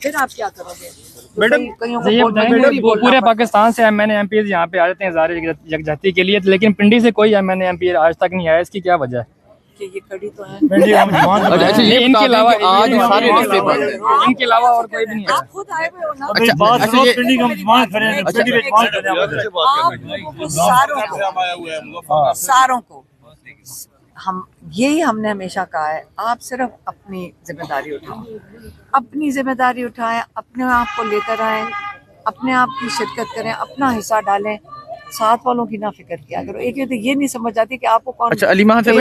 پھر آپ کیا کرو گے میڈم یہ پورے پاکستان سے M N A M P یہاں پہ آ جاتے ہیں اظہار یکجہتی کے لیے، لیکن پنڈی سے کوئی M N A M P آج تک نہیں آیا، اس کی کیا وجہ ہے؟ کہ یہ کڑی تو ہے ان کے علاوہ ان کے علاوہ اور کوئی بھی نہیں آپ خود آئے ہوئے ہو نا، آپ لوگوں کو ساروں کو ہم نے ہمیشہ کہا ہے، آپ صرف اپنی ذمہ داری اٹھائیں، اپنے آپ کو لے کر آئیں، اپنے آپ کی شرکت کریں، اپنا حصہ ڈالیں، ساتھ والوں کی نہ فکر کیا کرو۔ ایک یہ نہیں سمجھ آتی کہ آپ کو کون۔ اچھا علی محمد صاحب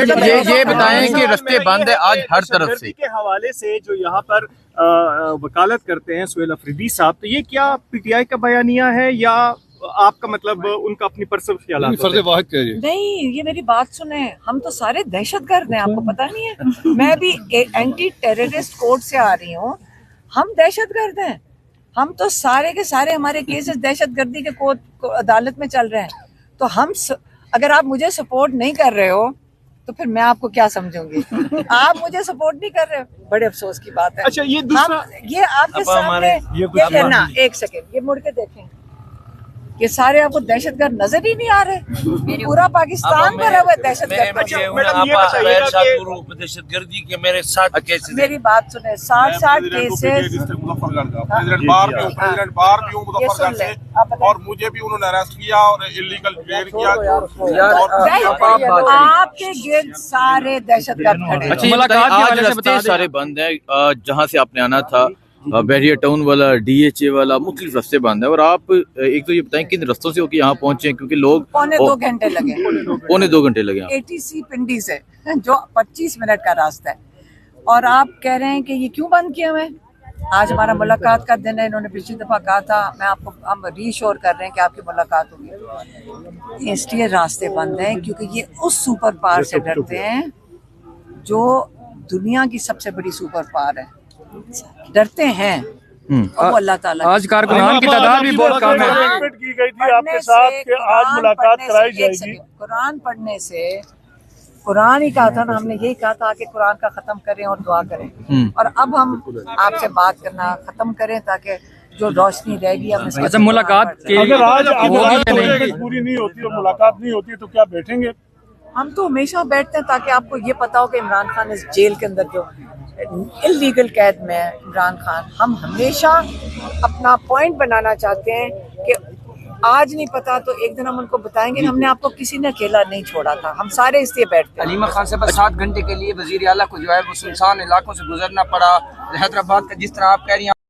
یہ بتائیں کہ رستے بند ہے آج ہر طرف سے کے حوالے سے جو یہاں پر وکالت کرتے ہیں سہیل افریدی صاحب، تو یہ کیا پی ٹی آئی کا بیانیہ ہے یا آپ کا مطلب ان کا اپنی پرسنل خیالات؟ نہیں، یہ میری بات سنیں، ہم تو سارے دہشت گرد ہیں، آپ کو پتہ نہیں ہے؟ میں بھی اینٹی ٹیررسٹ کوڈ سے آ رہی ہوں، ہم دہشت گرد ہیں، ہم تو سارے کے سارے ہمارے کیسز دہشت گردی کے کوڈ عدالت میں چل رہے ہیں، تو ہم اگر آپ مجھے سپورٹ نہیں کر رہے ہو تو پھر میں آپ کو کیا سمجھوں گی؟ آپ مجھے سپورٹ نہیں کر رہے ہو، بڑے افسوس کی بات ہے۔ اچھا یہ دوسرا، یہ آپ کے سامنے یہ کہنا، ایک سیکنڈ یہ مڑ کے دیکھیں، یہ سارے آپ کو دہشت گرد نظر ہی نہیں آ رہے، پورا پاکستان بھرا ہوا ہے دہشت گرد۔ دہشت گردی کے میرے 60 کیسز، میری بات سنیں، 60 کیسز اور مجھے بھی انہوں نے اریسٹ کیا اور انلیگل ٹریڈ کیا۔ آپ کے گرد سارے دہشت گرد کھڑے ہیں۔ اچھا یہ بتائیں آج رستے سارے بند ہیں، جہاں سے آپ نے آنا تھا بحریہ ٹاؤن والا، ڈی ایچ اے والا، مختلف رستے بند ہیں، اور آپ ایک تو یہ بتائیں کن رستوں سے ہو کہ یہاں پہنچے ہیں؟ کیونکہ لوگ پونے 2 گھنٹے لگے، پونے 2 گھنٹے لگے اے ٹی سی پنڈی سے، جو 25 منٹ کا راستہ ہے، اور آپ کہہ رہے ہیں کہ یہ کیوں بند کیا ہوئے؟ آج ہمارا ملاقات کا دن ہے، انہوں نے پچھلی دفعہ کہا تھا، میں آپ کو ہم ری شور کر رہے ہیں کہ آپ کی ملاقات ہوگی، اس لیے راستے بند ہیں کیونکہ یہ اس سپر پاور سے ڈرتے ہیں جو دنیا کی سب سے بڑی سپر پاور ہے، ڈرتے ہیں، اور وہ اللہ تعالیٰ آج کارکنان کی تعداد بھی بہت کم ہے۔ کی گئی تھی آپ کے ساتھ کہ آج ملاقات کرائی جائے گی۔ قرآن پڑھنے سے، قرآن ہی کہا تھا نا، ہم نے یہی کہا تھا کہ قرآن کا ختم کریں اور دعا کریں، اور اب ہم آپ سے بات کرنا ختم کریں تاکہ جو روشنی رہ گی ہم اس اچھا ملاقات اگر آج پوری نہیں ہوتی اور ملاقات نہیں ہوتی تو کیا بیٹھیں گے؟ ہم تو ہمیشہ بیٹھتے ہیں تاکہ آپ کو یہ پتا ہو کہ عمران خان اس جیل کے اندر جو انلیگل قید میں ہے عمران خان، ہم ہمیشہ اپنا پوائنٹ بنانا چاہتے ہیں کہ آج نہیں پتا تو ایک دن ہم ان کو بتائیں گے، ہم نے آپ کو کسی نے اکیلا نہیں چھوڑا تھا، ہم سارے اس لیے بیٹھتے ہیں۔ علی محمد خان سے بس 7 گھنٹے کے لیے وزیر اعلیٰ کو جو ہے وہ سنسان علاقوں سے گزرنا پڑا، حیدرآباد کا جس طرح آپ کہہ رہی ہیں